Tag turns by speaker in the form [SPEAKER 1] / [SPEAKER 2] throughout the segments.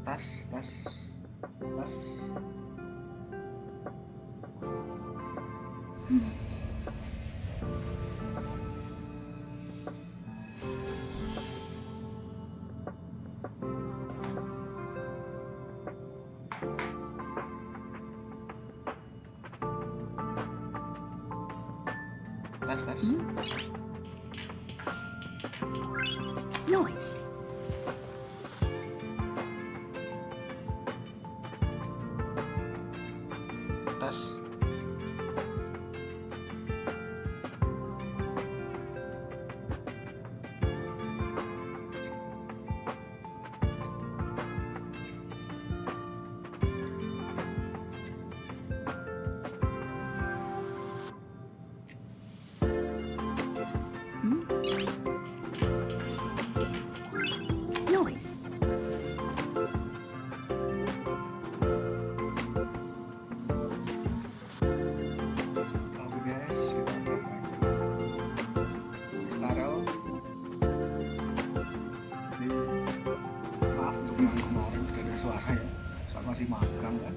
[SPEAKER 1] Tas.
[SPEAKER 2] Noise.
[SPEAKER 1] Tas.
[SPEAKER 2] Noise.
[SPEAKER 1] Oke guys, kita Star Rail. Jadi maaf untuk yang kemarin tidak ada suara ya, soal masih magang kan.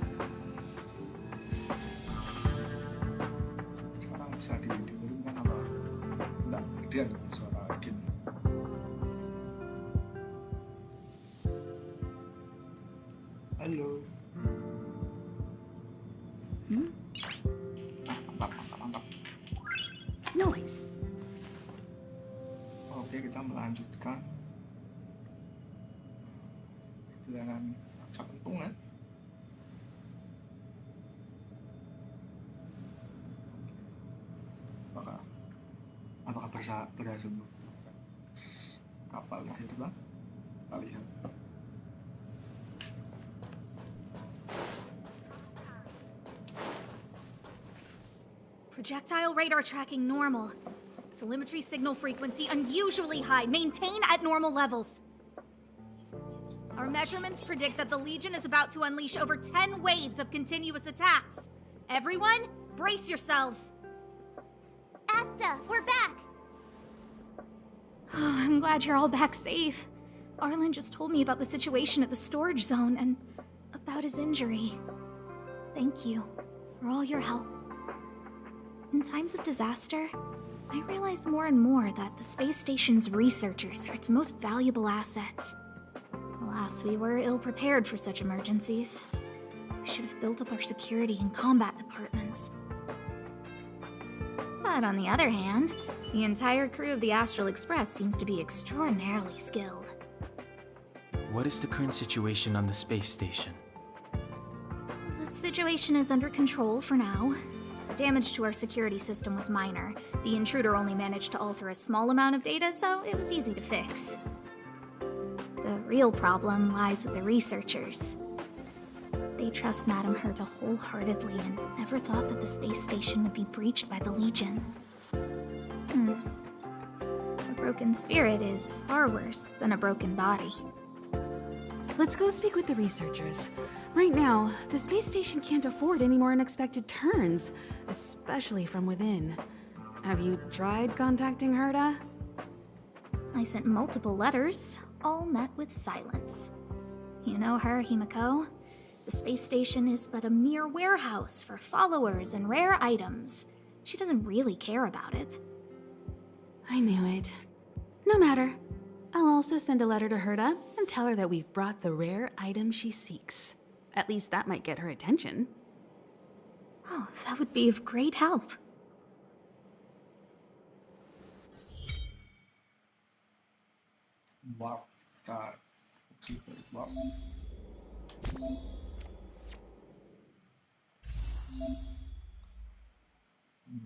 [SPEAKER 1] Sekarang bisa diturunkan apa? Enggak, gedean suara gini. Halo. Mantap.
[SPEAKER 2] Noise.
[SPEAKER 1] Oke, kita melanjutkan perjalanan pentung ya. Apakah berhasil kapal itu bang? Kita lihat.
[SPEAKER 3] Projectile radar tracking normal. Telemetry signal frequency unusually high. Maintain at normal levels. Our measurements predict that the Legion is about to unleash over 10 waves of continuous attacks. Everyone, brace yourselves.
[SPEAKER 4] Asta, we're back!
[SPEAKER 3] Oh, I'm glad you're all back safe. Arlen just told me about the situation at the storage zone and about his injury. Thank you for all your help. In times of disaster, I realize more and more that the space station's researchers are its most valuable assets. Alas, we were ill-prepared for such emergencies. We should have built up our security and combat departments. But on the other hand, the entire crew of the Astral Express seems to be extraordinarily skilled.
[SPEAKER 5] What is the current situation on the space station?
[SPEAKER 3] The situation is under control for now. Damage to our security system was minor. The intruder only managed to alter a small amount of data, so it was easy to fix. The real problem lies with the researchers. They trust Madame Herta wholeheartedly and never thought that the space station would be breached by the Legion. A broken spirit is far worse than a broken body.
[SPEAKER 2] Let's go speak with the researchers. Right now, the space station can't afford any more unexpected turns, especially from within. Have you tried contacting Herta?
[SPEAKER 3] I sent multiple letters, all met with silence. You know her, Himiko? The space station is but a mere warehouse for followers and rare items. She doesn't really care about it.
[SPEAKER 2] I knew it. No matter. I'll also send a letter to Herta and tell her that we've brought the rare item she seeks. At least that might get her attention.
[SPEAKER 3] Oh, that would be of great help.
[SPEAKER 1] Wow, wow.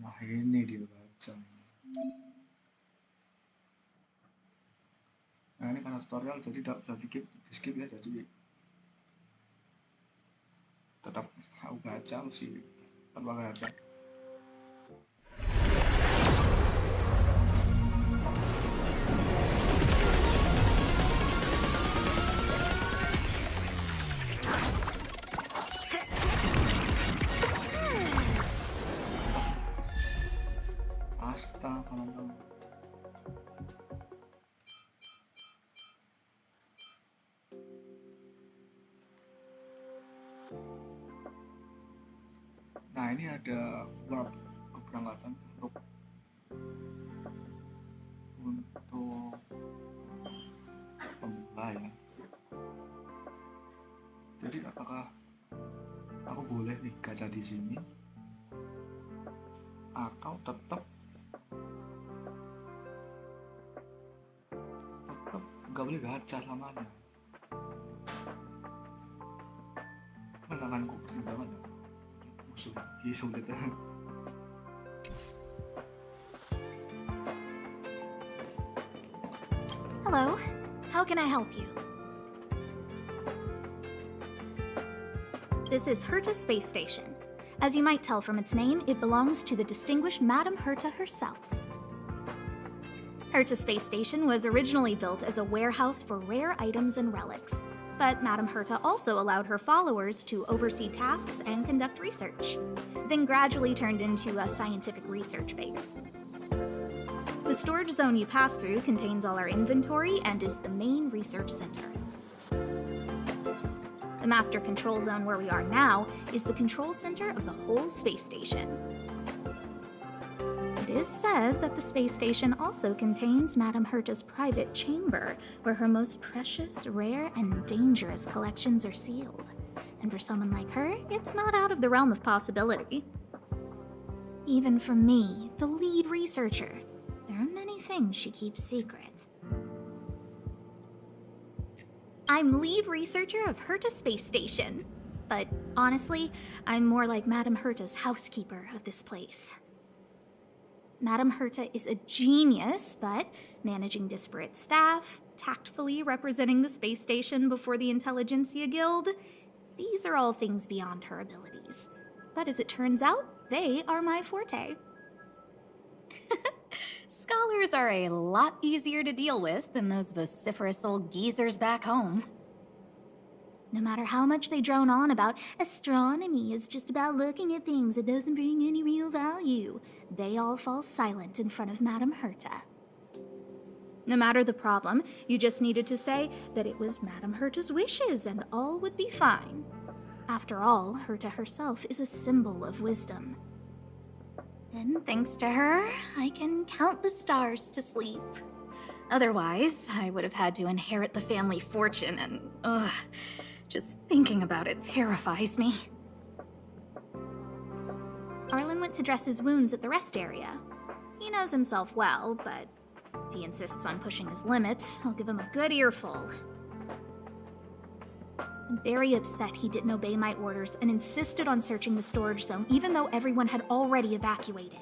[SPEAKER 1] Nah ini dia baca. Nah ini karena tutorial jadi tidak bisa di skip ya, jadi tetap aku baca mesti tanpa baca. kita kalau nah ini ada warp keberangkatan untuk pemula ya. Jadi apakah aku boleh nih gacha di sini atau tetap nggak boleh gacha selamanya? Menanganku pertimbangan ya. Musuh lagi sulit.
[SPEAKER 3] Hello, how can I help you? This is Herta Space Station. As you might tell from its name, it belongs to the distinguished Madame Herta herself. Herta Space Station was originally built as a warehouse for rare items and relics, but Madame Herta also allowed her followers to oversee tasks and conduct research, then gradually turned into a scientific research base. The storage zone you pass through contains all our inventory and is the main research center. The master control zone where we are now is the control center of the whole space station. It is said that the space station also contains Madame Herta's private chamber, where her most precious, rare, and dangerous collections are sealed. And for someone like her, it's not out of the realm of possibility. Even for me, the lead researcher, there are many things she keeps secret. I'm lead researcher of Herta Space Station, but honestly, I'm more like Madame Herta's housekeeper of this place. Madame Herta is a genius, but managing disparate staff, tactfully representing the space station before the Intelligentsia Guild, these are all things beyond her abilities. But as it turns out, they are my forte.
[SPEAKER 6] Scholars are a lot easier to deal with than those vociferous old geezers back home.
[SPEAKER 3] No matter how much they drone on about astronomy is just about looking at things that doesn't bring any real value, they all fall silent in front of Madame Herta. No matter the problem, you just needed to say that it was Madame Herta's wishes and all would be fine. After all, Herta herself is a symbol of wisdom. And thanks to her, I can count the stars to sleep.
[SPEAKER 6] Otherwise, I would have had to inherit the family fortune and, just thinking about it terrifies me.
[SPEAKER 3] Arlen went to dress his wounds at the rest area. He knows himself well, but if he insists on pushing his limits, I'll give him a good earful. I'm very upset he didn't obey my orders and insisted on searching the storage zone even though everyone had already evacuated.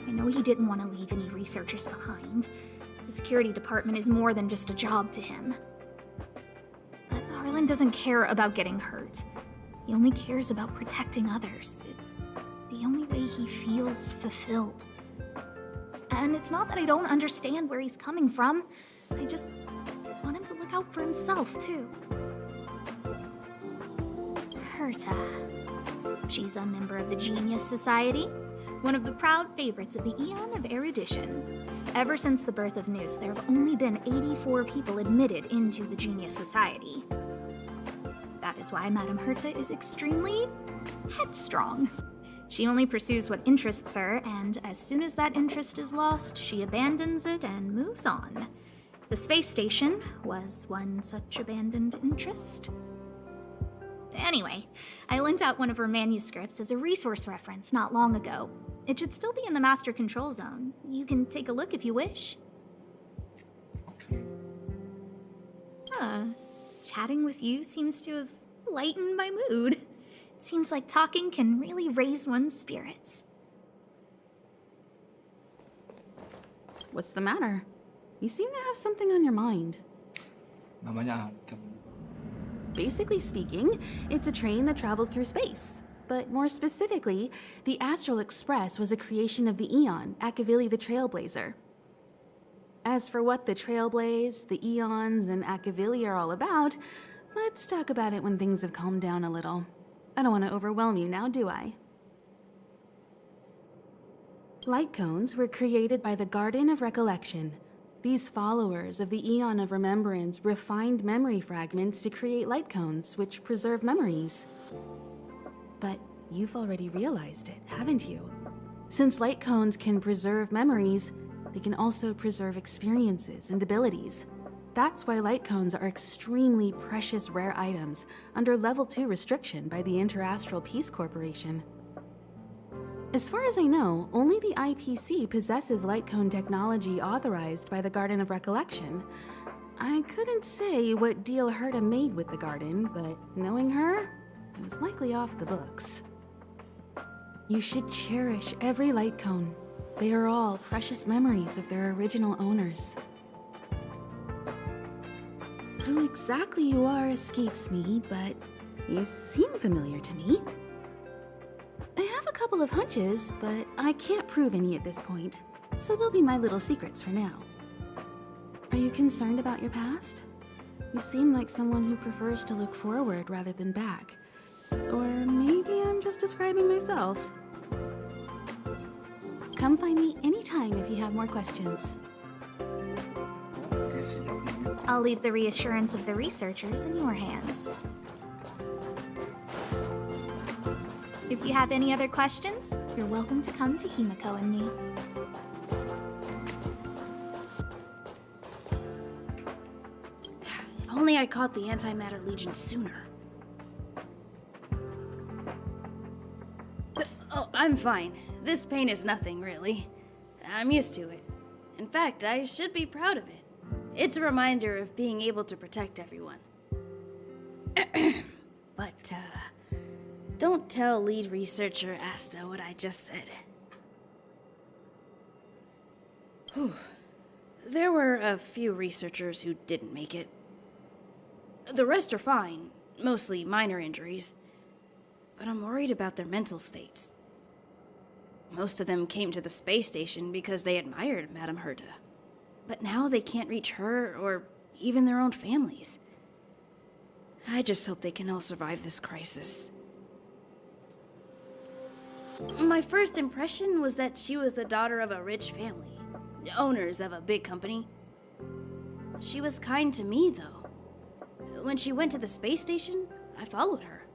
[SPEAKER 3] I know he didn't want to leave any researchers behind. The security department is more than just a job to him. But Arlen doesn't care about getting hurt. He only cares about protecting others. It's the only way he feels fulfilled. And it's not that I don't understand where he's coming from. I just want him to look out for himself, too. Herta. She's a member of the Genius Society, one of the proud favorites of the Eon of Erudition. Ever since the birth of Noose, there have only been 84 people admitted into the Genius Society. That is why Madame Herta is extremely headstrong. She only pursues what interests her, and as soon as that interest is lost, she abandons it and moves on. The space station was one such abandoned interest. Anyway, I lent out one of her manuscripts as a resource reference not long ago. It should still be in the master control zone. You can take a look if you wish.
[SPEAKER 1] Okay.
[SPEAKER 3] Chatting with you seems to have lightened my mood. Seems like talking can really raise one's spirits.
[SPEAKER 2] What's the matter? You seem to have something on your mind.
[SPEAKER 1] Namanya Adam.
[SPEAKER 2] Basically speaking, it's a train that travels through space. But more specifically, the Astral Express was a creation of the Eon, Akavili the Trailblazer. As for what the Trailblaze, the Eons, and Akavili are all about, let's talk about it when things have calmed down a little. I don't want to overwhelm you now, do I? Light cones were created by the Garden of Recollection. These followers of the Eon of Remembrance refined memory fragments to create light cones, which preserve memories. But you've already realized it, haven't you? Since light cones can preserve memories, they can also preserve experiences and abilities. That's why light cones are extremely precious rare items under Level 2 restriction by the Interastral Peace Corporation. As far as I know, only the IPC possesses light cone technology authorized by the Garden of Recollection. I couldn't say what deal Herta made with the Garden, but knowing her, it was likely off the books. You should cherish every light cone. They are all precious memories of their original owners. Who exactly you are escapes me, but you seem familiar to me. I have a couple of hunches, but I can't prove any at this point, so they'll be my little secrets for now. Are you concerned about your past? You seem like someone who prefers to look forward rather than back. Or maybe I'm just describing myself. Come find me anytime if you have more questions.
[SPEAKER 1] Oke, siap dulu.
[SPEAKER 3] I'll leave the reassurance of the researchers in your hands. If you have any other questions, you're welcome to come to Himiko and me.
[SPEAKER 7] If only I caught the Antimatter Legion sooner. Oh, I'm fine. This pain is nothing, really. I'm used to it. In fact, I should be proud of it. It's a reminder of being able to protect everyone. But, don't tell lead researcher Asta what I just said. Whew. There were a few researchers who didn't make it. The rest are fine, mostly minor injuries. But I'm worried about their mental states. Most of them came to the space station because they admired Madame Herta. But now they can't reach her or even their own families. I just hope they can all survive this crisis. My first impression was that she was the daughter of a rich family, owners of a big company. She was kind to me, though. When she went to the space station, I followed her.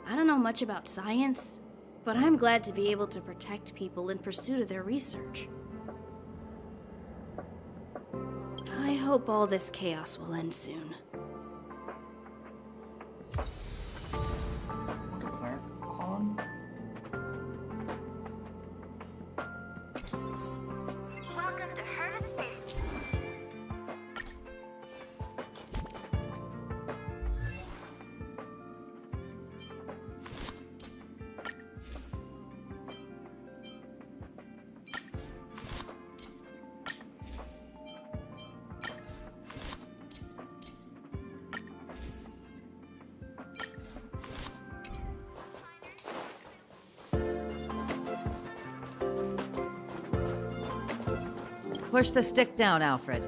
[SPEAKER 7] I don't know much about science, but I'm glad to be able to protect people in pursuit of their research. I hope all this chaos will end soon.
[SPEAKER 1] What a black con.
[SPEAKER 4] Welcome to Herta Space.
[SPEAKER 8] Push the stick down, Alfred.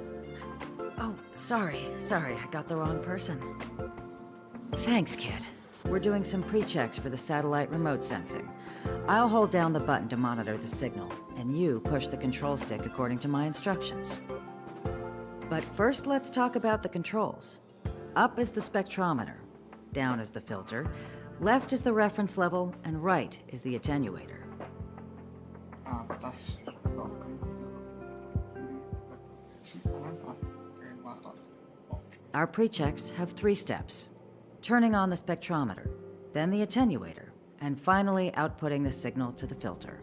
[SPEAKER 8] Oh, sorry, I got the wrong person. Thanks, kid. We're doing some pre-checks for the satellite remote sensing. I'll hold down the button to monitor the signal, and you push the control stick according to my instructions. But first, let's talk about the controls. Up is the spectrometer, down is the filter, left is the reference level, and right is the attenuator.
[SPEAKER 1] Atas, bawah, kiri, kanan, attenuator. Oh,
[SPEAKER 8] Our pre-checks have 3 steps. Turning on the spectrometer, then the attenuator, and finally outputting the signal to the filter.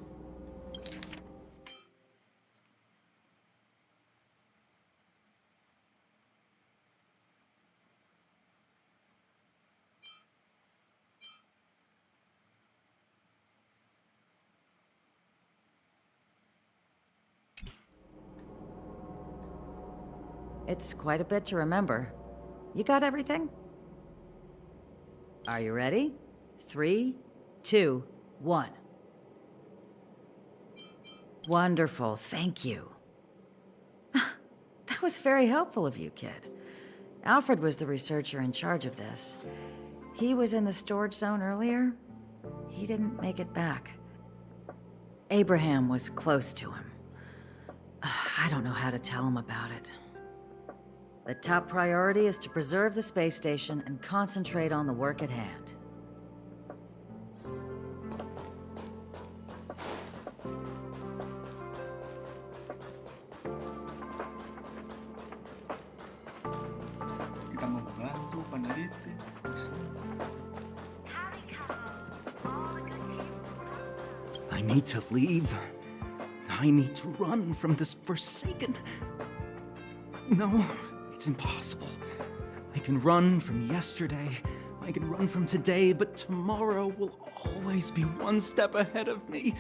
[SPEAKER 8] It's quite a bit to remember. You got everything? Are you ready? 3, 2, 1. Wonderful, thank you. That was very helpful of you, kid. Alfred was the researcher in charge of this. He was in the storage zone earlier. He didn't make it back. Abraham was close to him. I don't know how to tell him about it. The top priority is to preserve the space station and concentrate on the work at hand.
[SPEAKER 1] Kita membantu peneliti.
[SPEAKER 4] Howdy, couple. All the good taste.
[SPEAKER 9] I need to leave. I need to run from this forsaken... No, it's impossible. I can run from yesterday. I can run from today, but tomorrow will always be one step ahead of me.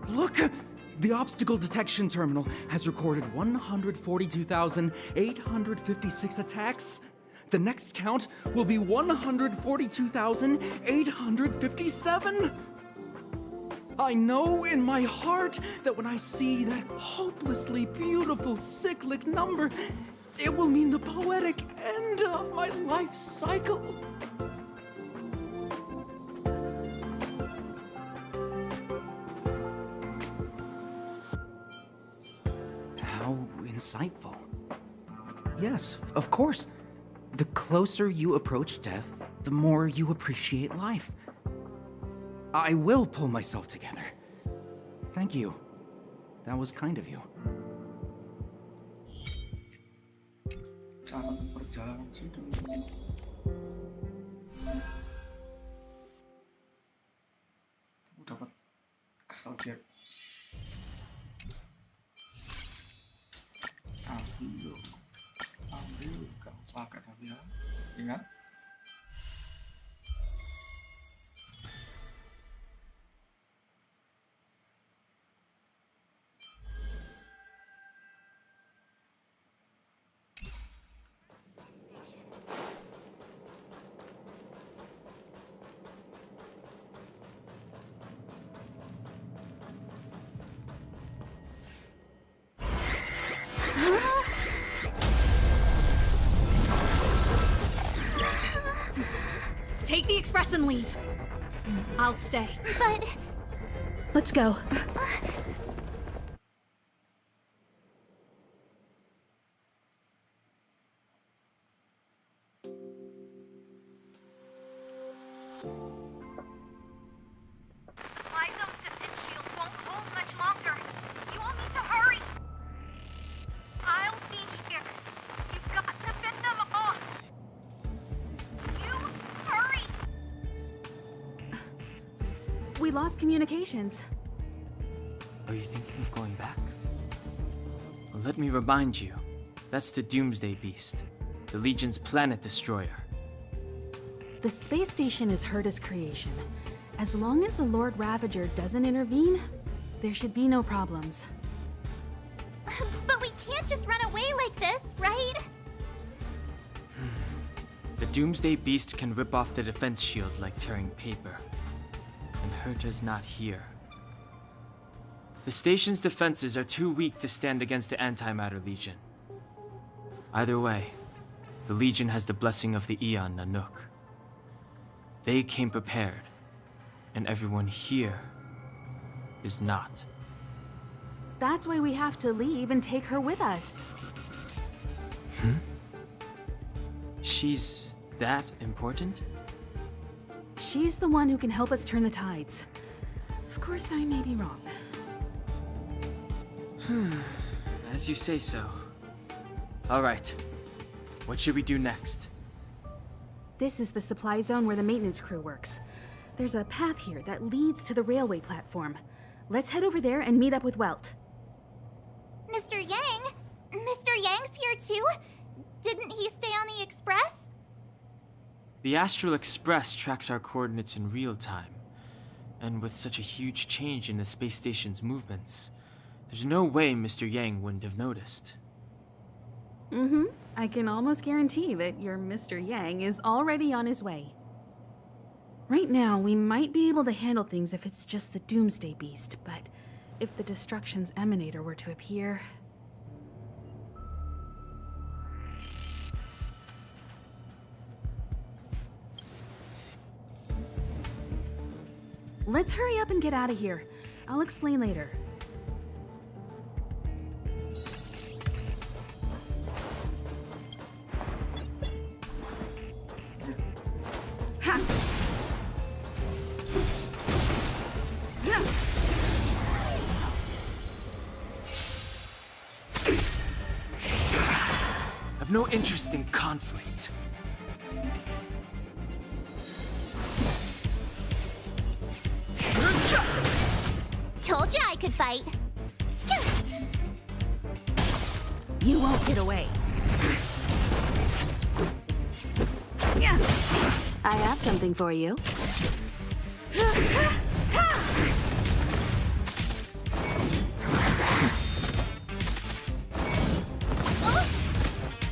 [SPEAKER 9] Look! The obstacle detection terminal has recorded 142,856 attacks. The next count will be 142,857. I know in my heart that when I see that hopelessly beautiful cyclic number, it will mean the poetic end of my life cycle. How insightful. Yes, of course. The closer you approach death, the more you appreciate life. I will pull myself together. Thank you. That was kind of you.
[SPEAKER 1] Cara perjalanan situ. Dapat kristal jet. Ambil, kamu pakai tapi ya. Ingat.
[SPEAKER 3] Take the express and leave. I'll stay.
[SPEAKER 4] But
[SPEAKER 2] Let's go.
[SPEAKER 4] supply zone's defense shield won't hold much longer. You all need to hurry. I'll be here. You've got to fend them off. You hurry.
[SPEAKER 2] We lost communications.
[SPEAKER 5] Are you thinking of going back? Well, let me remind you. That's the Doomsday Beast, the Legion's planet destroyer.
[SPEAKER 2] The space station is Herta's creation. As long as the Lord Ravager doesn't intervene, there should be no problems.
[SPEAKER 3] But we can't just run away like this, right?
[SPEAKER 5] The Doomsday Beast can rip off the defense shield like tearing paper. And Herta's not here. The station's defenses are too weak to stand against the Antimatter Legion. Either way, the Legion has the blessing of the Aeon Nanook. They came prepared, and everyone here is not.
[SPEAKER 2] That's why we have to leave and take her with us.
[SPEAKER 5] She's that important?
[SPEAKER 2] She's the one who can help us turn the tides. Of course, I may be wrong.
[SPEAKER 5] As you say so. All right. What should we do next?
[SPEAKER 2] This is the supply zone where the maintenance crew works. There's a path here that leads to the railway platform. Let's head over there and meet up with Welt.
[SPEAKER 3] Mr. Yang? Mr. Yang's here too? Didn't he stay on the express?
[SPEAKER 5] The Astral Express tracks our coordinates in real time. And with such a huge change in the space station's movements, there's no way Mr. Yang wouldn't have noticed.
[SPEAKER 2] I can almost guarantee that your Mr. Yang is already on his way. Right now, we might be able to handle things if it's just the Doomsday Beast, but if the Destruction's Emanator were to appear... Let's hurry up and get out of here. I'll explain later.
[SPEAKER 5] I've no interest in conflict.
[SPEAKER 4] Told you I could fight.
[SPEAKER 2] You won't get away. I have something for you.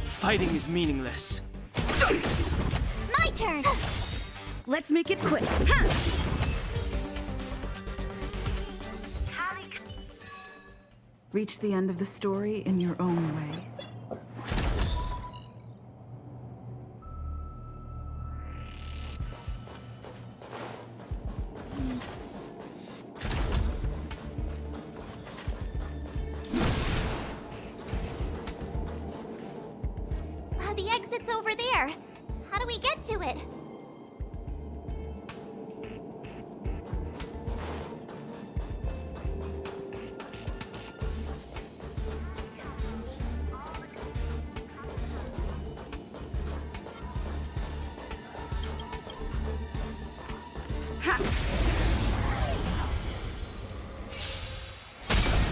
[SPEAKER 5] Fighting is meaningless.
[SPEAKER 4] My turn.
[SPEAKER 2] Let's make it quick. Reach the end of the story in your own way.
[SPEAKER 4] The exit's over there. How do we get to it?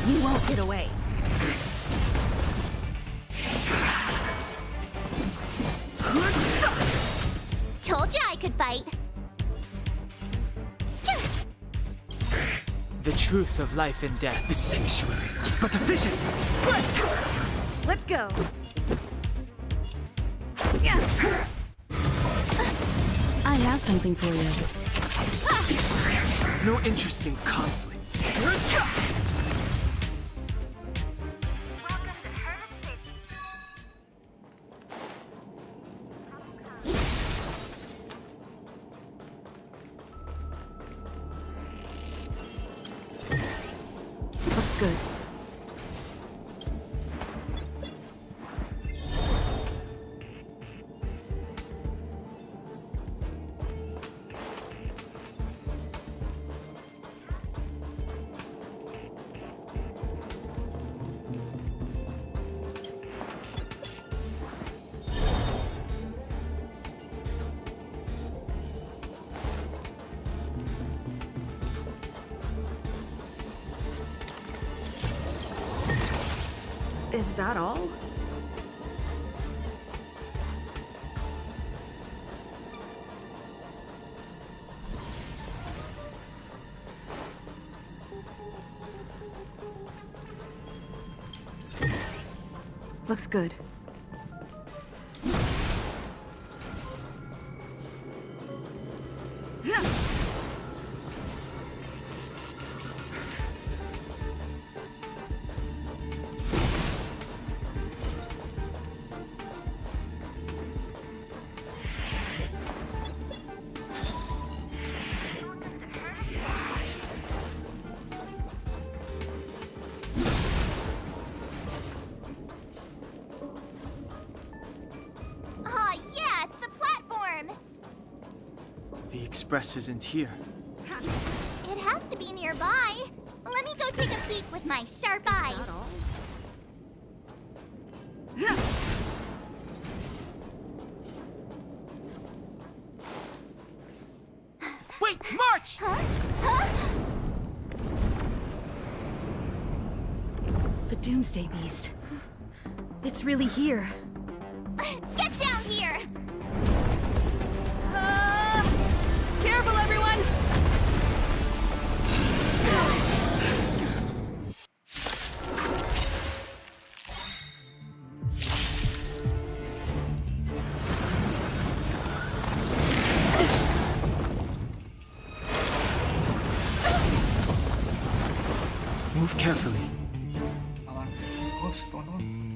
[SPEAKER 2] You won't get away.
[SPEAKER 4] Told you I could fight.
[SPEAKER 5] The truth of life and death.
[SPEAKER 9] The sanctuary is but a vision.
[SPEAKER 2] Let's go. I have something for you.
[SPEAKER 5] No interest in conflict.
[SPEAKER 2] Looks good. Is that all? Looks good.
[SPEAKER 4] Aw, yeah, it's the platform.
[SPEAKER 5] The express isn't here.
[SPEAKER 4] It has to be nearby. Let me go take a peek with my sharp eyes.
[SPEAKER 5] Wait, march!
[SPEAKER 4] Huh? Huh?
[SPEAKER 2] The Doomsday Beast. It's really here.
[SPEAKER 4] Get down here!
[SPEAKER 2] Careful, everyone!
[SPEAKER 5] Move carefully.
[SPEAKER 1] Aman. Bos, teman-teman.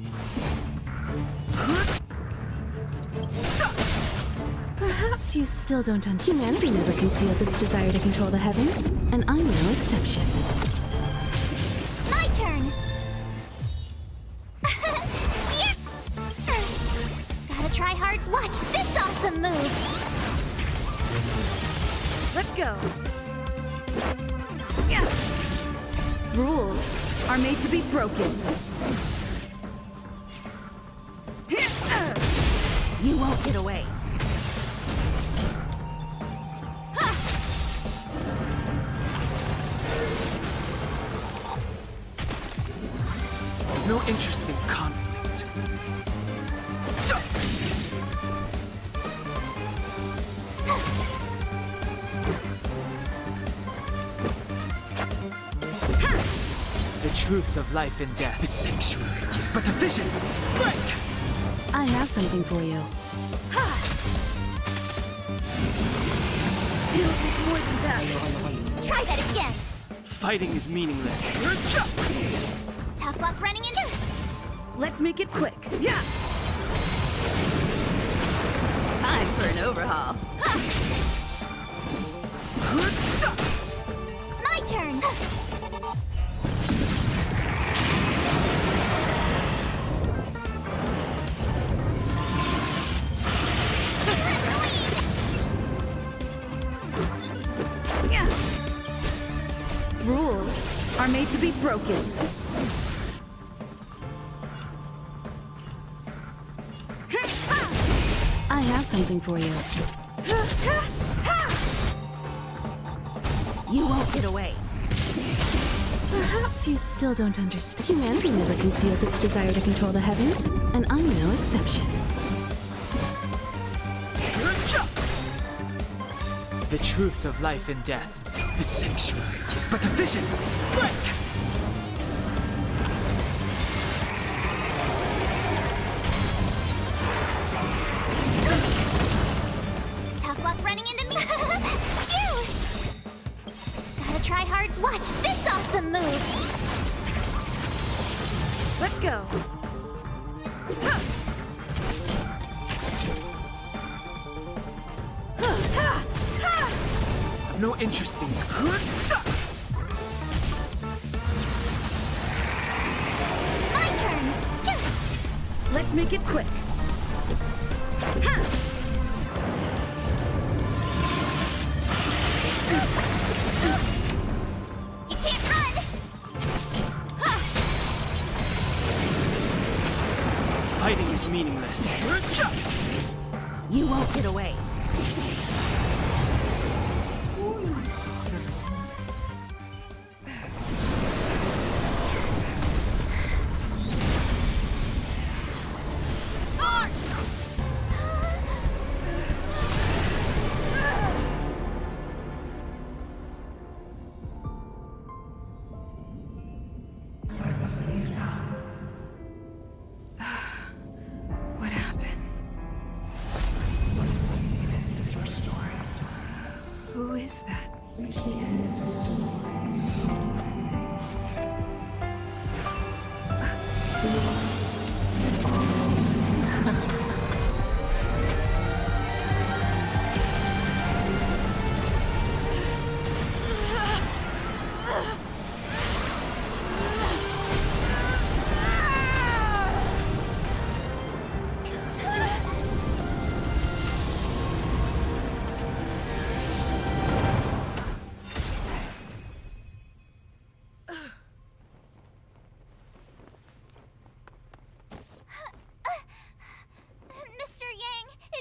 [SPEAKER 2] Perhaps Perhaps you still don't understand. Humanity never conceals its desire to control the heavens, and I'm no exception.
[SPEAKER 3] My turn! Yeah. Gotta try hard to watch this awesome move!
[SPEAKER 7] Let's go. Yeah. Rules are made to be broken. You won't get away.
[SPEAKER 5] No interest in conflict. The truth of life and death. The sanctuary is but a vision. Break!
[SPEAKER 2] I have something for you.
[SPEAKER 7] It'll take more than that.
[SPEAKER 3] Try that again!
[SPEAKER 5] Fighting is meaningless.
[SPEAKER 3] Tough luck running into...
[SPEAKER 7] Let's make it quick. Yeah.
[SPEAKER 6] Time for an overhaul.
[SPEAKER 3] My turn!
[SPEAKER 7] Yeah. Rules are made to be broken.
[SPEAKER 2] I have something for you.
[SPEAKER 7] You won't get away.
[SPEAKER 2] Perhaps you still don't understand. Humanity never conceals its desire to control the heavens, and I'm no exception.
[SPEAKER 5] The truth of life and death. The sanctuary is but a vision. Break!
[SPEAKER 3] Tough luck running into me! Phew! Gotta try hard to watch this awesome move!
[SPEAKER 7] Let's go.
[SPEAKER 5] I've no interest in.
[SPEAKER 3] My turn!
[SPEAKER 7] Let's make it quick.
[SPEAKER 3] You can't run!
[SPEAKER 5] Fighting is meaningless.
[SPEAKER 7] You won't get away.
[SPEAKER 2] What happened? Who is that?
[SPEAKER 3] Mr. Yang,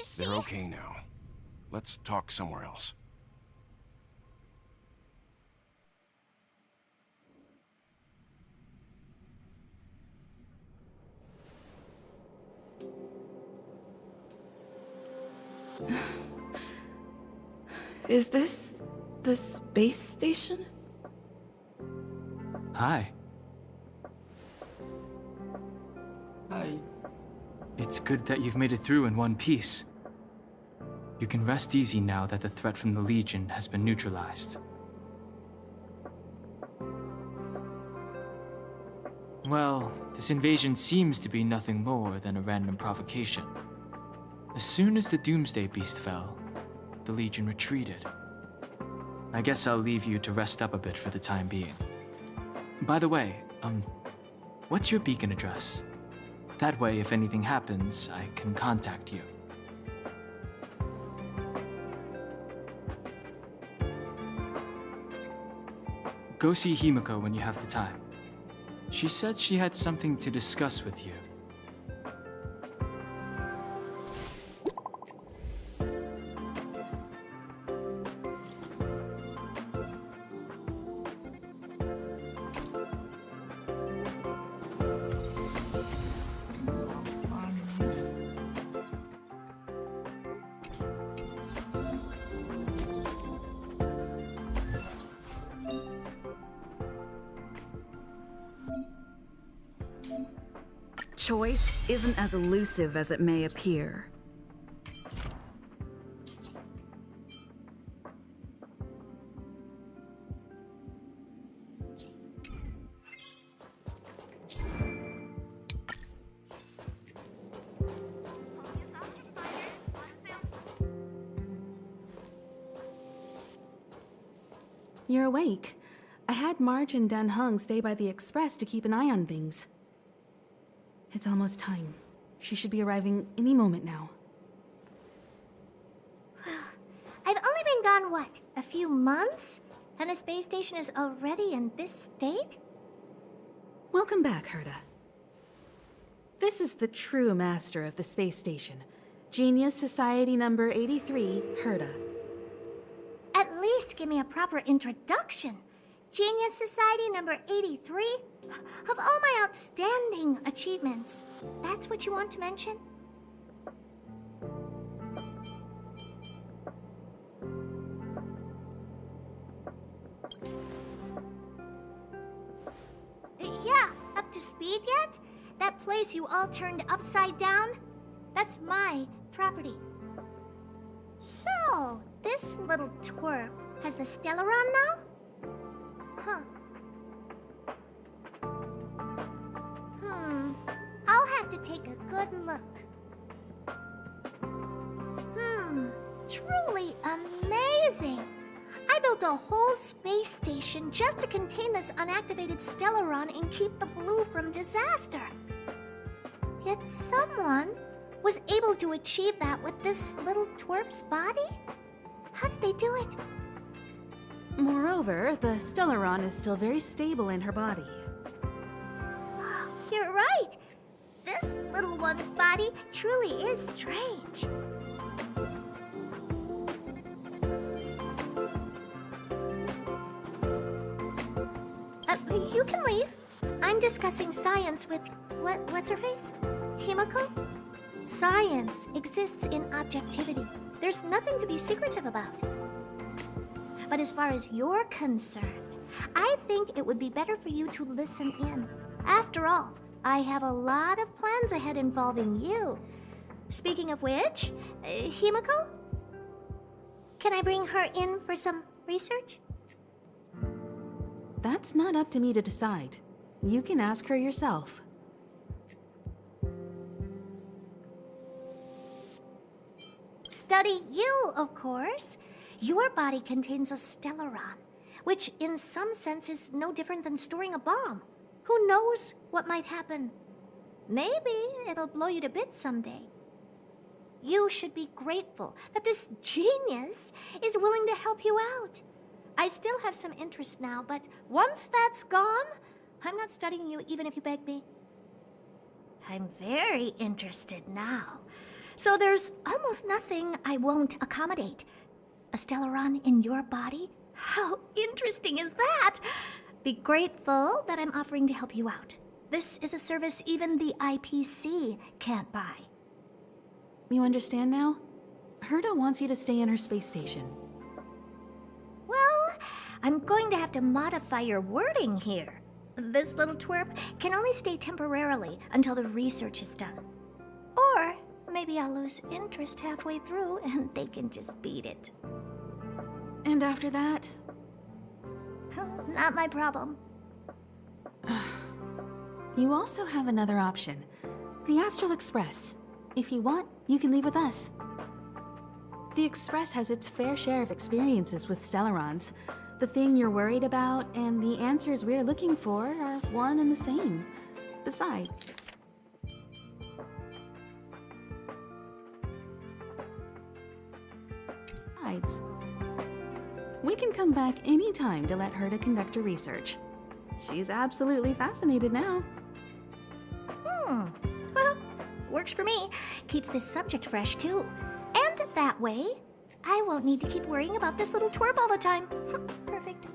[SPEAKER 3] is she...
[SPEAKER 10] They're okay now. Let's talk somewhere else.
[SPEAKER 2] Is this the space station?
[SPEAKER 5] Hi.
[SPEAKER 1] Hi.
[SPEAKER 5] It's good that you've made it through in one piece. You can rest easy now that the threat from the Legion has been neutralized. Well, this invasion seems to be nothing more than a random provocation. As soon as the Doomsday Beast fell, the Legion retreated. I guess I'll leave you to rest up a bit for the time being. By the way, what's your beacon address? That way, if anything happens, I can contact you. Go see Himiko when you have the time. She said she had something to discuss with you.
[SPEAKER 1] Apaan ini?
[SPEAKER 2] Choice isn't as elusive as it may appear. You're awake. I had Marge and Dan Hung stay by the express to keep an eye on things. It's almost time. She should be arriving any moment now.
[SPEAKER 11] I've only been gone, what, a few months? And the space station is already in this state?
[SPEAKER 2] Welcome back, Herta. This is the true master of the space station. Genius Society number 83, Herta.
[SPEAKER 11] At least give me a proper introduction. Genius Society number 83? Of all my outstanding achievements, that's what you want to mention? Yeah, up to speed yet? That place you all turned upside down? That's my property. So, this little twerp has the Stellaron now? Huh. I'll have to take a good look. Truly amazing! I built a whole space station just to contain this unactivated Stellaron and keep the Blue from disaster. Yet someone was able to achieve that with this little twerp's body? How did they do it?
[SPEAKER 2] Moreover, the Stellaron is still very stable in her body.
[SPEAKER 11] You're right. This little one's body truly is strange. You can leave. I'm discussing science with what's her face? Himiko? Science exists in objectivity. There's nothing to be secretive about. But as far as you're concerned, I think it would be better for you to listen in. After all, I have a lot of plans ahead involving you. Speaking of which, Himiko? Can I bring her in for some research?
[SPEAKER 2] That's not up to me to decide. You can ask her yourself.
[SPEAKER 11] Study you, of course. Your body contains a Stellaron, which in some sense is no different than storing a bomb. Who knows what might happen? Maybe it'll blow you to bits someday. You should be grateful that this genius is willing to help you out. I still have some interest now, but once that's gone, I'm not studying you even if you beg me. I'm very interested now. So there's almost nothing I won't accommodate. A Stellaron in your body? How interesting is that? Be grateful that I'm offering to help you out. This is a service even the IPC can't buy.
[SPEAKER 2] You understand now? Herta wants you to stay in her space station.
[SPEAKER 11] Well, I'm going to have to modify your wording here. This little twerp can only stay temporarily until the research is done. Or maybe I'll lose interest halfway through and they can just beat it.
[SPEAKER 2] And after that?
[SPEAKER 11] Not my problem.
[SPEAKER 2] You also have another option. The Astral Express. If you want, you can leave with us. The Express has its fair share of experiences with Stellarons. The thing you're worried about and the answers we're looking for are one and the same. Besides, we can come back anytime to let her to conduct her research. She's absolutely fascinated now.
[SPEAKER 11] Well, works for me. Keeps this subject fresh, too. And that way, I won't need to keep worrying about this little twerp all the time. Perfect.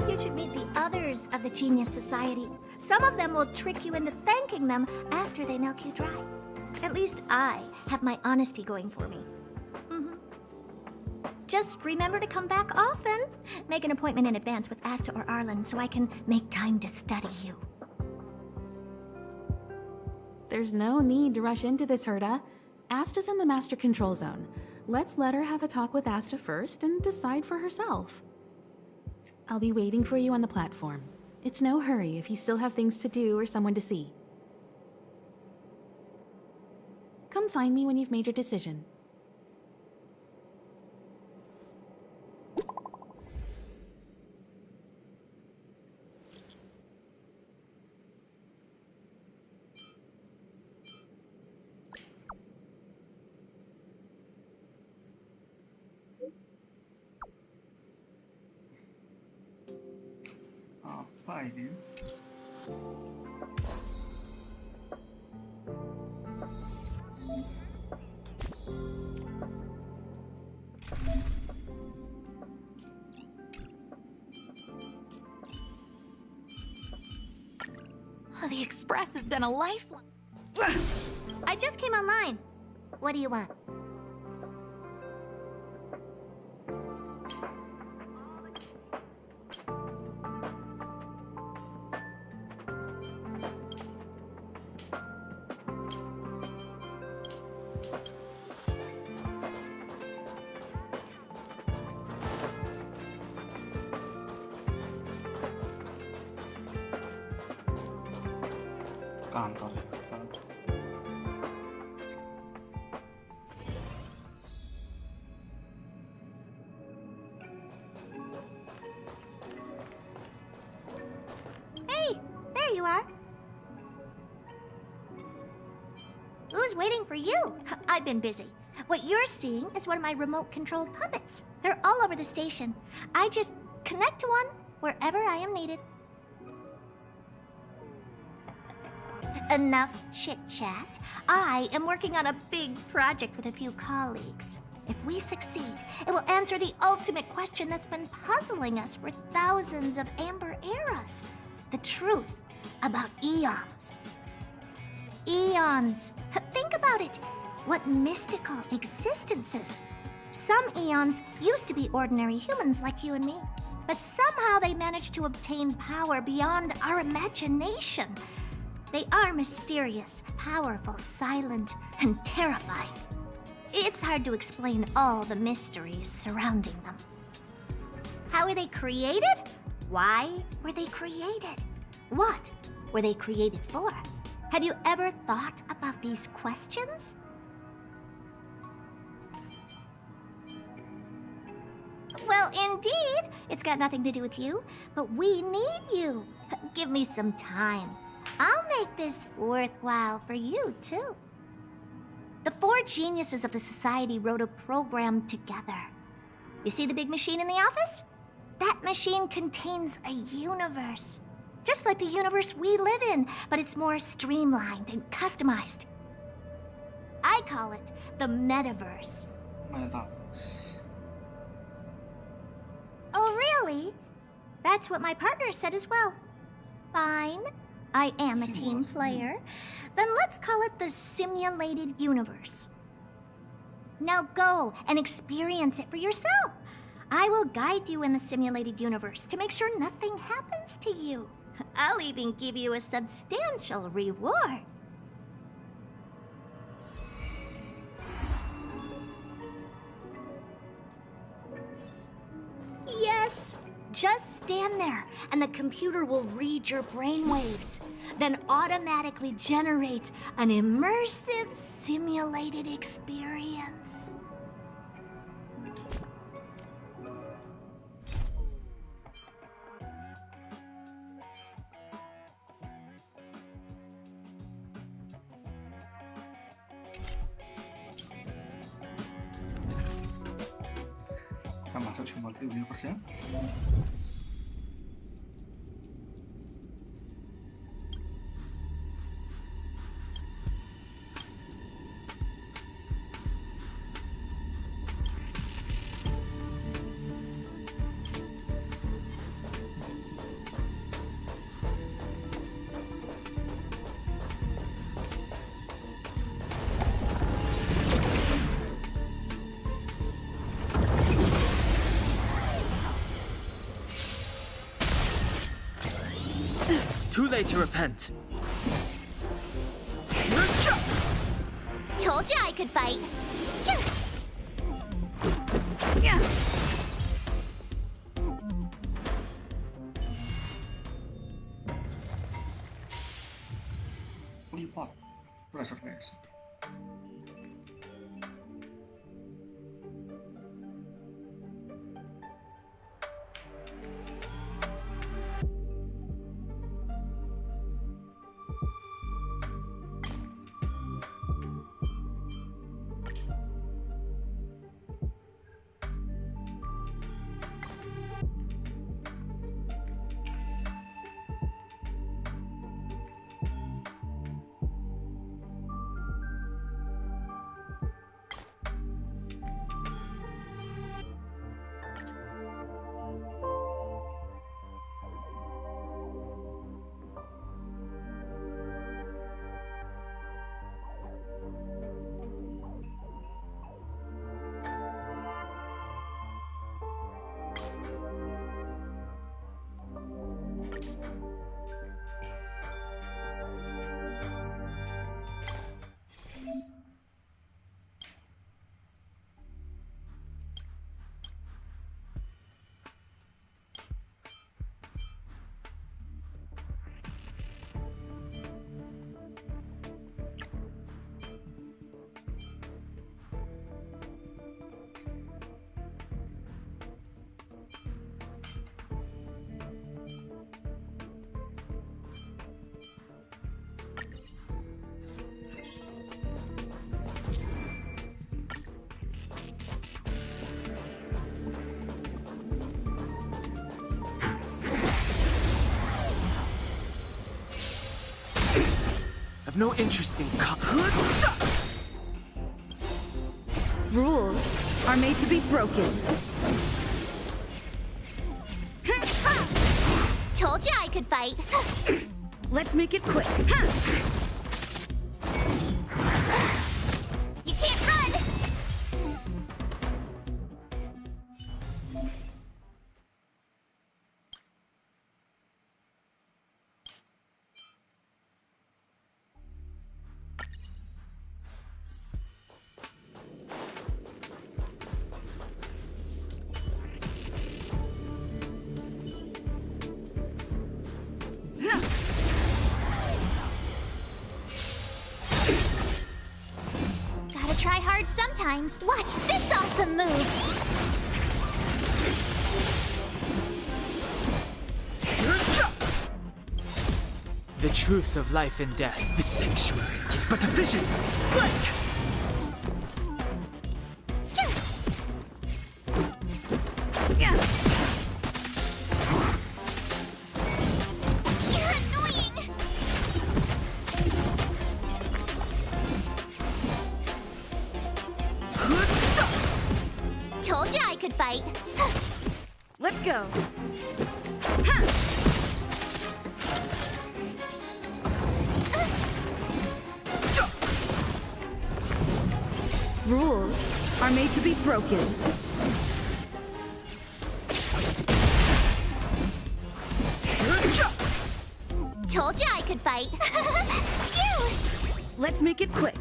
[SPEAKER 11] You should meet the others of the Genius Society. Some of them will trick you into thanking them after they milk you dry. At least I have my honesty going for me. Just remember to come back often. Make an appointment in advance with Asta or Arlen so I can make time to study you.
[SPEAKER 2] There's no need to rush into this, Herta. Asta's in the Master Control Zone. Let's let her have a talk with Asta first and decide for herself. I'll be waiting for you on the platform. It's no hurry if you still have things to do or someone to see. Come find me when you've made your decision.
[SPEAKER 1] Apa ini?
[SPEAKER 3] The Express has been a lifeline.
[SPEAKER 11] I just came online. What do you want?
[SPEAKER 1] Kantor ya.
[SPEAKER 11] Hey, there you are. Who's waiting for you? I've been busy. What you're seeing is one of my remote-controlled puppets. They're all over the station. I just connect to one wherever I am needed. Enough chit-chat. I am working on a big project with a few colleagues. If we succeed, it will answer the ultimate question that's been puzzling us for thousands of amber eras. The truth about eons. Eons. Think about it. What mystical existences. Some eons used to be ordinary humans like you and me, but somehow they managed to obtain power beyond our imagination. They are mysterious, powerful, silent, and terrifying. It's hard to explain all the mysteries surrounding them. How were they created? Why were they created? What were they created for? Have you ever thought about these questions? Well, indeed. It's got nothing to do with you, but we need you. Give me some time. I'll make this worthwhile for you, too. The 4 geniuses of the Society wrote a program together. You see the big machine in the office? That machine contains a universe. Just like the universe we live in, but it's more streamlined and customized. I call it the metaverse.
[SPEAKER 1] Metaverse.
[SPEAKER 11] Oh, really? That's what my partner said as well. Fine. I am a team player. Then let's call it the simulated universe. Now go and experience it for yourself. I will guide you in the simulated universe to make sure nothing happens to you. I'll even give you a substantial reward. Yes, Just stand there, and the computer will read your brainwaves, then automatically generate an immersive, simulated experience.
[SPEAKER 1] Kita masuk simulasi universe ya.
[SPEAKER 5] Too late to repent.
[SPEAKER 11] Told you I could fight.
[SPEAKER 1] Lipat reservasi.
[SPEAKER 5] I've no interest in
[SPEAKER 7] Rules are made to be broken.
[SPEAKER 11] Told you I could fight.
[SPEAKER 7] Let's make it quick.
[SPEAKER 11] You can't run! Gotta try hard sometimes. Watch this awesome move!
[SPEAKER 5] the truth of life and death. The sanctuary is but a vision. Break!
[SPEAKER 11] Told you I could fight.
[SPEAKER 7] Let's go. Rules are made to be broken.
[SPEAKER 11] Told you I could fight. Phew!
[SPEAKER 7] Let's make it quick.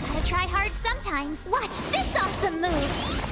[SPEAKER 11] Gotta try hard sometimes.
[SPEAKER 3] times. Watch this awesome move!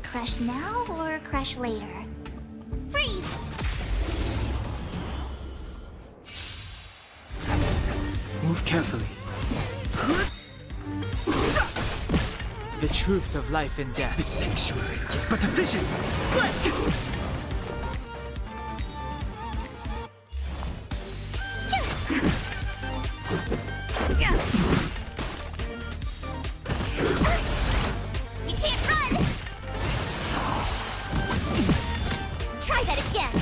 [SPEAKER 11] Crash now or crash later? Freeze!
[SPEAKER 5] Move carefully. The truth of life and death.
[SPEAKER 9] The sanctuary is but a vision. Break!
[SPEAKER 3] You can't run! Try that again!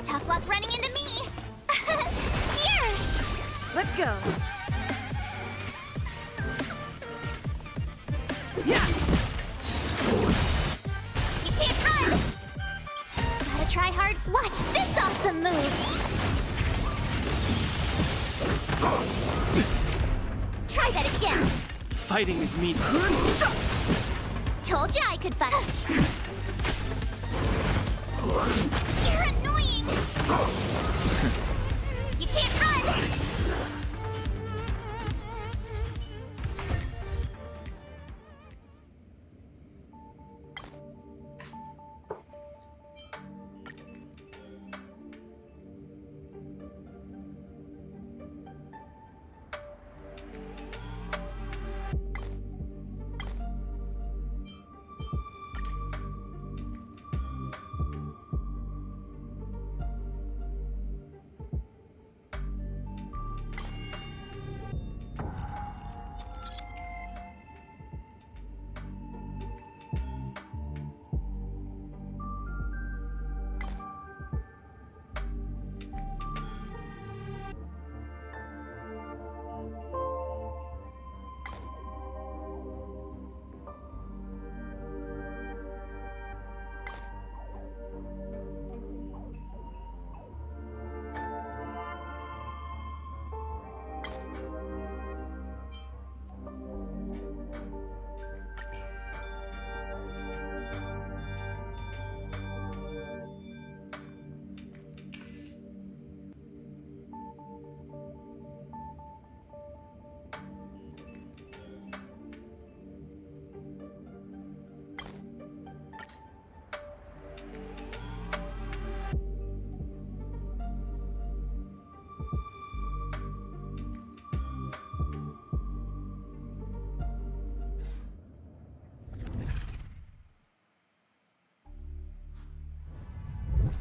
[SPEAKER 3] Tough luck running into me! Here!
[SPEAKER 7] Let's go.
[SPEAKER 3] You can't run! Gotta try hard. Watch this awesome move! Try that again!
[SPEAKER 5] Fighting is meaningless.
[SPEAKER 3] Told you I could fight. You're annoying! You can't run!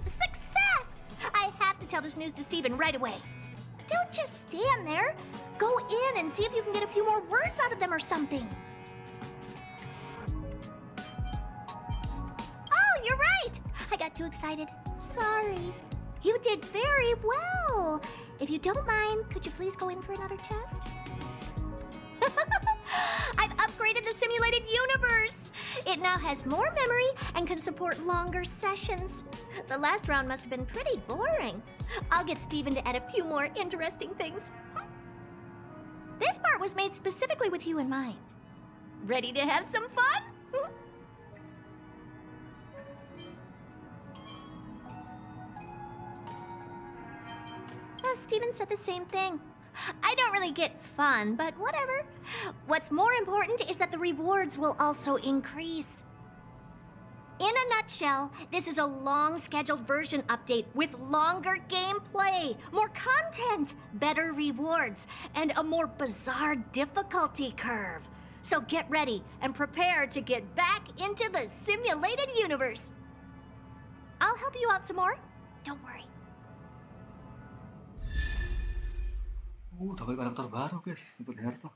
[SPEAKER 11] Success! I have to tell this news to Steven right away. Don't just stand there. Go in and see if you can get a few more words out of them or something. Oh, you're right! I got too excited. Sorry. You did very well. If you don't mind, could you please go in for another test? I've upgraded the simulated universe. It now has more memory and can support longer sessions. The last round must have been pretty boring. I'll get Steven to add a few more interesting things. This part was made specifically with you in mind. Ready to have some fun? Steven said the same thing. I don't really get fun, but whatever. What's more important is that the rewards will also increase. In a nutshell, this is a long-scheduled version update with longer gameplay, more content, better rewards, and a more bizarre difficulty curve. So get ready and prepare to get back into the simulated universe. I'll help you out some more. Don't worry.
[SPEAKER 1] Dapat karakter baru guys, dapat Herta.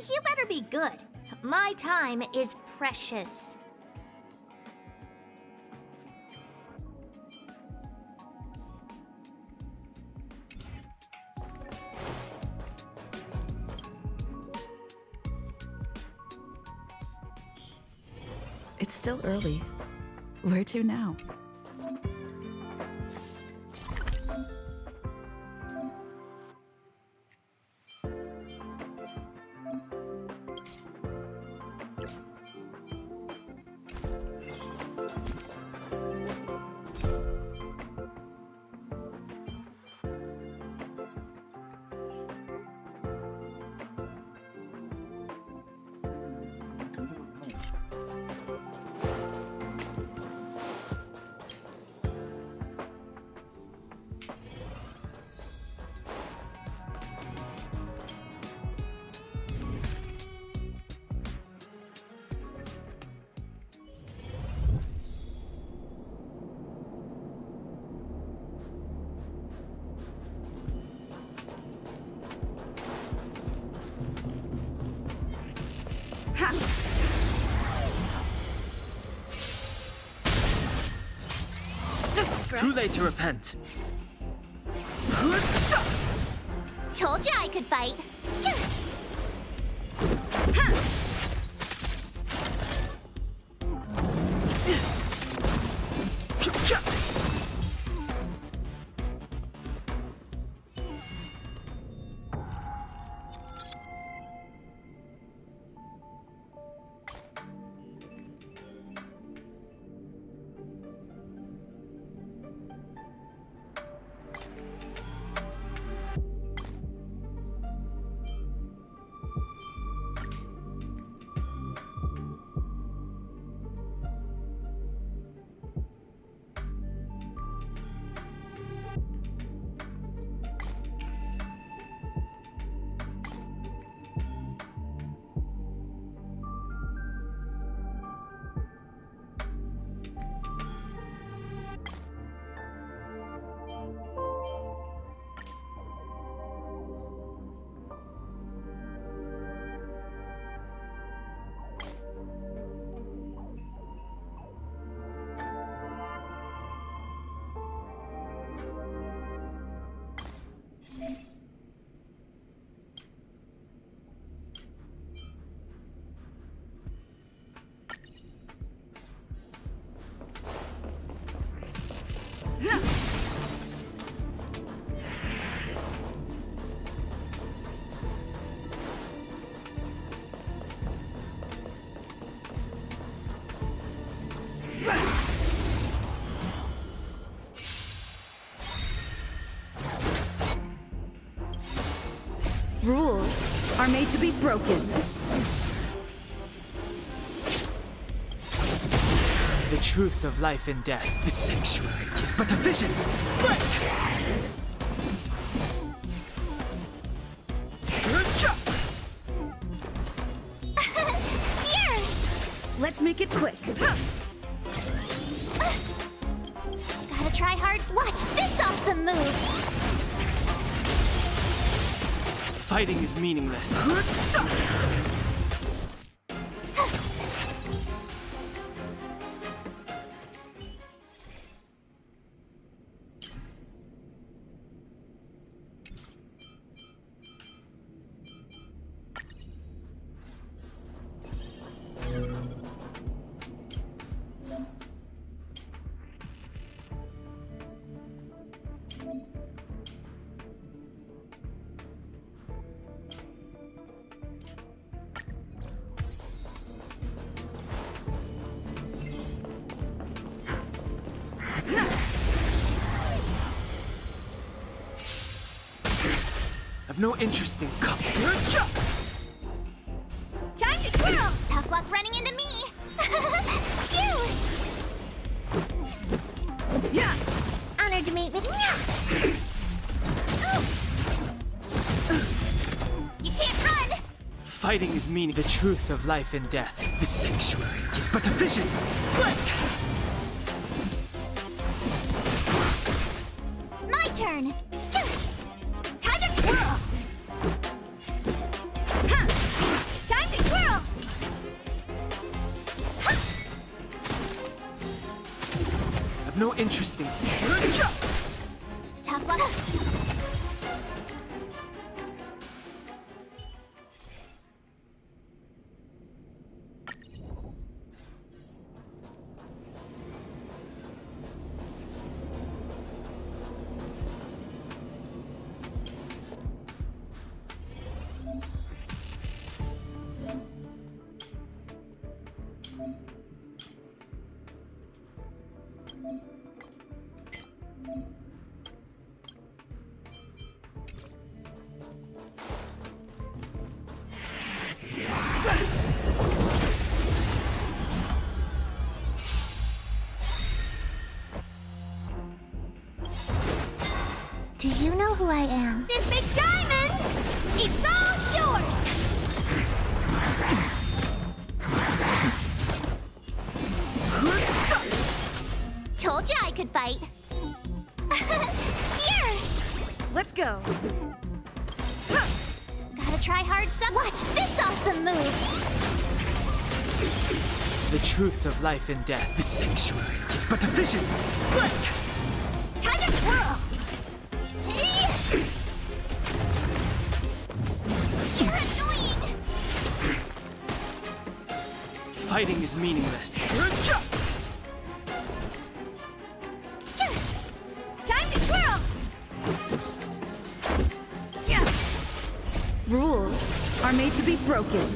[SPEAKER 11] You better be good. My time is precious.
[SPEAKER 2] It's still early. Where to now?
[SPEAKER 7] Just a scratch.
[SPEAKER 5] Too late to repent.
[SPEAKER 11] Told you I could fight.
[SPEAKER 2] Rules are made to be broken.
[SPEAKER 5] The truth of life and death. The sanctuary is but a vision. Break!
[SPEAKER 11] Here!
[SPEAKER 2] Let's make it quick.
[SPEAKER 11] Gotta try hard. Watch this awesome move.
[SPEAKER 5] Fighting is meaningless. I've no interest in
[SPEAKER 11] Time to twirl!
[SPEAKER 3] Tough luck running into me! Phew!
[SPEAKER 11] Yeah! Honored to meet with you.
[SPEAKER 3] You can't run!
[SPEAKER 5] Fighting is meaning the truth of life and death. The sanctuary is but a vision. Quick!
[SPEAKER 3] My turn!
[SPEAKER 11] Time to twirl! Huh. Time to twirl!
[SPEAKER 5] I've no interest in.
[SPEAKER 3] Tough luck.
[SPEAKER 11] Do you know who I am? This big diamond! It's all yours!
[SPEAKER 3] Told you I could fight. Here!
[SPEAKER 7] Let's go.
[SPEAKER 3] Gotta try hard some. Watch this awesome move!
[SPEAKER 5] The truth of life and death. The sanctuary is but a vision. Quick!
[SPEAKER 11] Time to twirl!
[SPEAKER 3] You're annoying!
[SPEAKER 5] Fighting is meaningless.
[SPEAKER 11] Time to twirl!
[SPEAKER 7] Rules are made to be broken.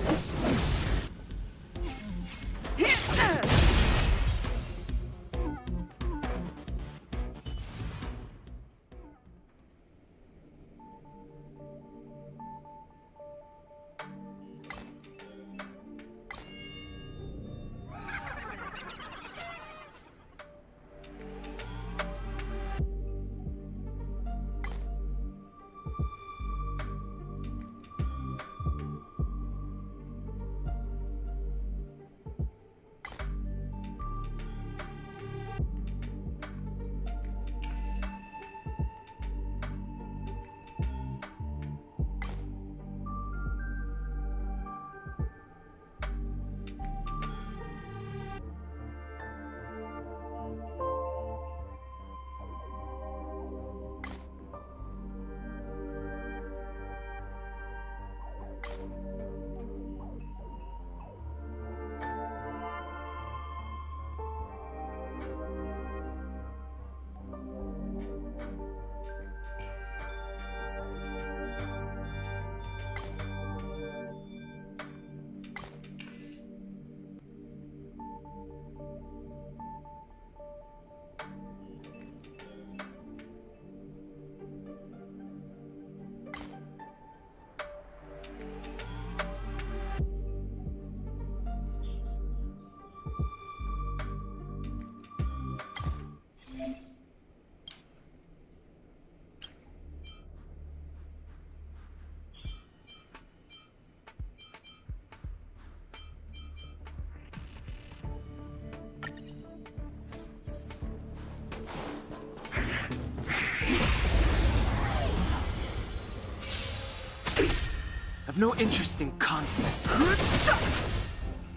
[SPEAKER 5] I've no interest in conflict.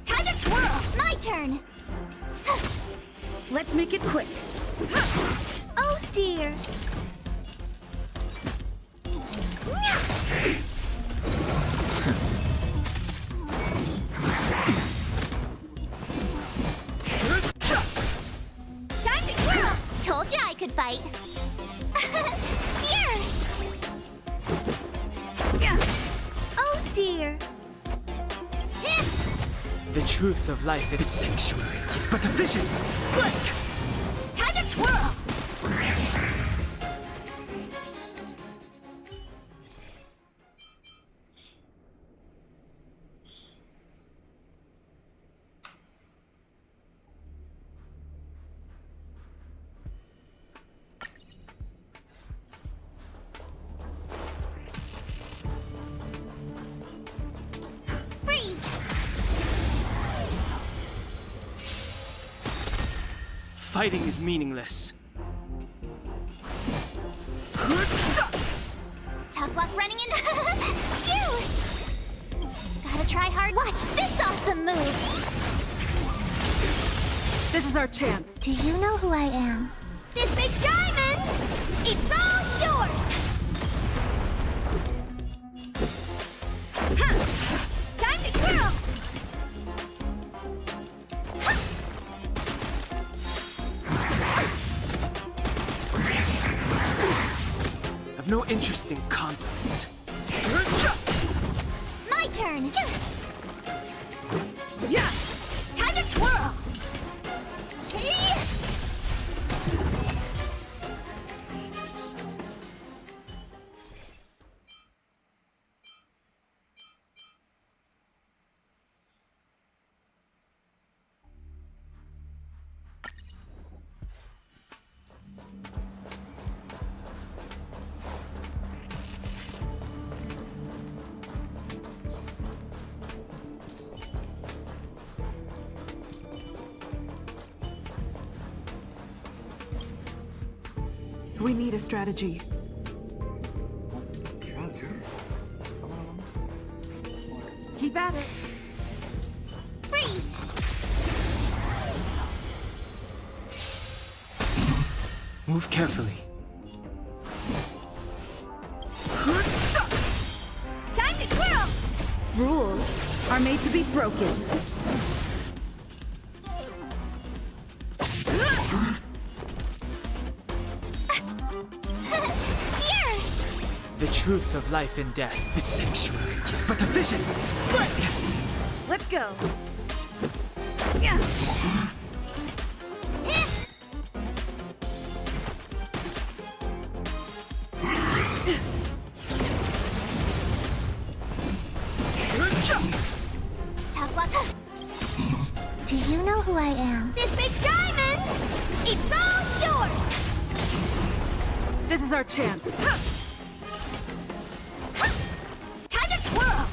[SPEAKER 3] Time to twirl! My turn!
[SPEAKER 7] Let's make it quick.
[SPEAKER 11] Oh dear! Time to twirl!
[SPEAKER 3] Told you I could fight. Here!
[SPEAKER 11] Oh dear!
[SPEAKER 5] The truth of life is sanctuary is but a vision. Quick!
[SPEAKER 11] Time to twirl!
[SPEAKER 5] Fighting is meaningless.
[SPEAKER 3] Tough luck running into you! Gotta try hard. Watch this awesome move!
[SPEAKER 2] This is our chance.
[SPEAKER 11] Do you know who I am?
[SPEAKER 3] This big diamond! It's all yours! Time to twirl!
[SPEAKER 5] I've no interest in conflict.
[SPEAKER 3] My turn!
[SPEAKER 2] Yeah!
[SPEAKER 3] Time to twirl!
[SPEAKER 2] We need a strategy.
[SPEAKER 1] Anjir. Sama namanya.
[SPEAKER 2] Keep at it.
[SPEAKER 3] Freeze!
[SPEAKER 5] Move carefully.
[SPEAKER 3] Time to twirl!
[SPEAKER 2] Rules are made to be broken.
[SPEAKER 3] Here!
[SPEAKER 5] The truth of life and death. The sanctuary is but a vision. Break!
[SPEAKER 2] Let's go. Yeah.
[SPEAKER 3] Tough luck.
[SPEAKER 11] Do you know who I am?
[SPEAKER 3] This big diamond! It's all yours!
[SPEAKER 2] This is our chance.
[SPEAKER 3] Time to twirl!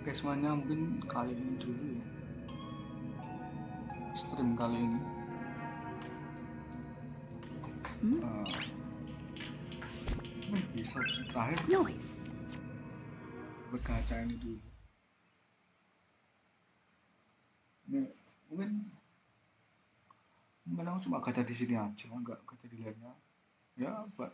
[SPEAKER 1] Oke semuanya, mungkin kali ini dulu ya. Stream kali ini. Bisa terakhir
[SPEAKER 2] Noise.
[SPEAKER 1] berkaca ini dulu. Mungkin aku cuma gacha di sini aja, nggak gacha di lainnya. Ya buat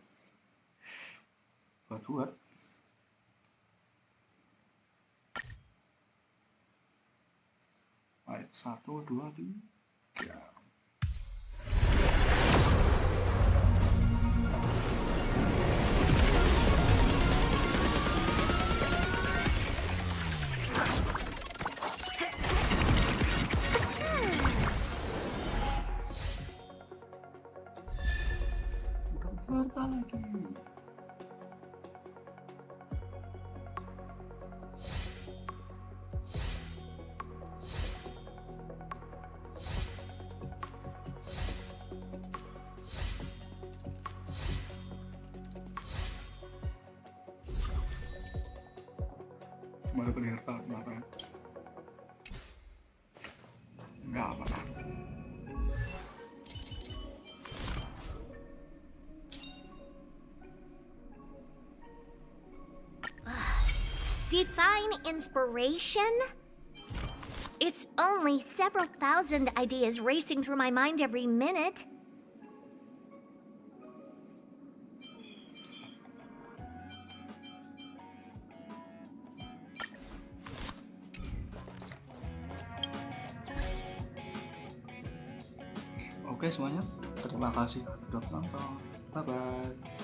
[SPEAKER 1] baik, 1, 2, 3. Harta lagi. Cuma dapat harta semata ya. Nggak apa-apa.
[SPEAKER 11] Divine inspiration? It's only several thousand ideas racing through my mind every minute.
[SPEAKER 1] Oke semuanya, terima kasih sudah menonton. Bye bye.